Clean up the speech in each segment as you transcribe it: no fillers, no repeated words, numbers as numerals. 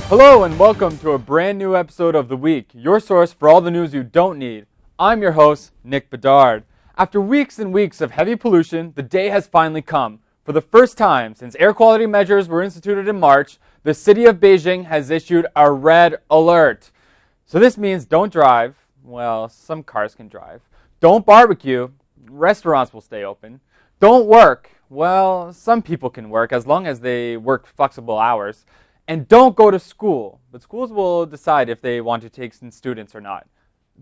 Hello and welcome to a brand new episode of The Week, your source for all the news you don't need. I'm your host, Nick Bedard. After weeks and weeks of heavy pollution, the day has finally come. For the first time since air quality measures were instituted in March, the city of Beijing has issued a red alert. So this means don't drive. Well, some cars can drive. Don't barbecue. Restaurants will stay open. Don't work. Well, some people can work as long as they work flexible hours. And don't go to school, but schools will decide if they want to take in students or not.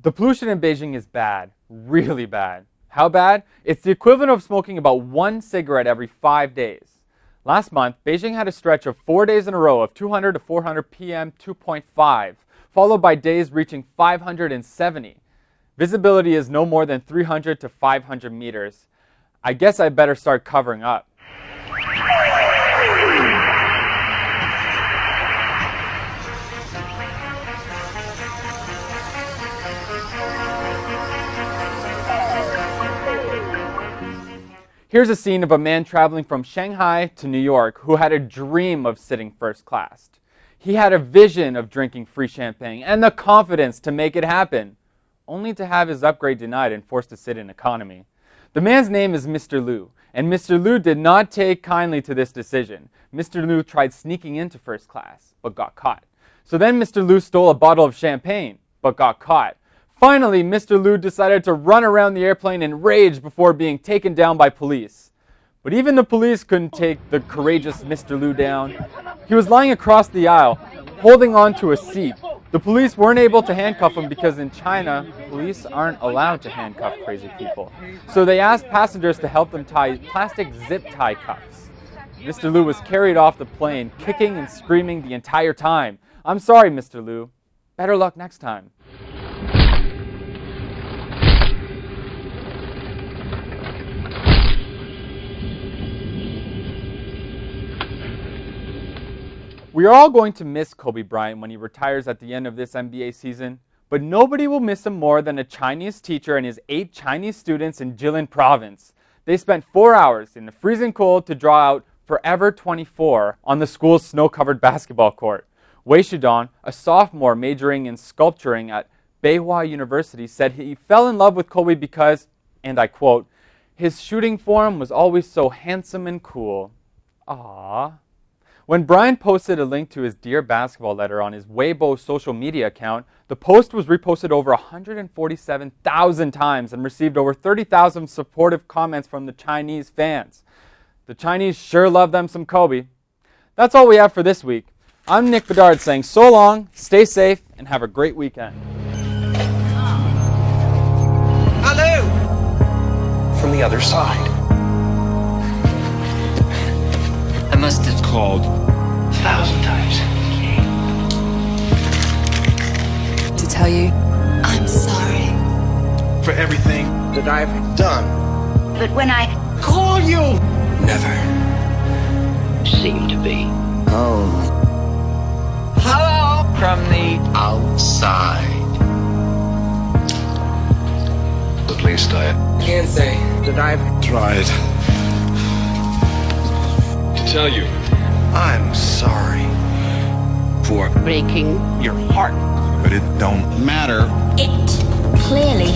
The pollution in Beijing is bad, really bad. How bad? It's the equivalent of smoking about one cigarette every 5 days. Last month, Beijing had a stretch of 4 days in a row of 200 to 400 PM 2.5, followed by days reaching 570. Visibility is no more than 300 to 500 meters. I guess I better start covering up. Here's a scene of a man traveling from Shanghai to New York who had a dream of sitting first class. He had a vision of drinking free champagne and the confidence to make it happen, only to have his upgrade denied and forced to sit in economy. The man's name is Mr. Liu, and Mr. Liu did not take kindly to this decision. Mr. Liu tried sneaking into first class, but got caught. So then Mr. Liu stole a bottle of champagne, but got caught. Finally, Mr. Liu decided to run around the airplane in rage before being taken down by police. But even the police couldn't take the courageous Mr. Liu down. He was lying across the aisle, holding on to a seat. The police weren't able to handcuff him because in China, police aren't allowed to handcuff crazy people. So they asked passengers to help them tie plastic zip tie cuffs. Mr. Liu was carried off the plane, kicking and screaming the entire time. "I'm sorry, Mr. Liu. Better luck next time." We are all going to miss Kobe Bryant when he retires at the end of this NBA season, but nobody will miss him more than a Chinese teacher and his 8 Chinese students in Jilin province. They spent 4 hours in the freezing cold to draw out Forever 24 on the school's snow-covered basketball court. Wei Shidong, a sophomore majoring in sculpturing at Beihua University, said he fell in love with Kobe because, and I quote, "his shooting form was always so handsome and cool." Aww. When Bryant posted a link to his Dear Basketball letter on his Weibo social media account, the post was reposted over 147,000 times and received over 30,000 supportive comments from the Chinese fans. The Chinese sure love them some Kobe. That's all we have for this week. I'm Nick Bedard saying so long, stay safe, and have a great weekend. Hello! From the other side. I must have called 1,000 times. To tell you, I'm sorry. For everything that I've done. But when I Call you! Never seem to be home. Hello! From the outside. At least I can say that I've tried to tell you I'm sorry for breaking your heart. But it don't matter. it clearly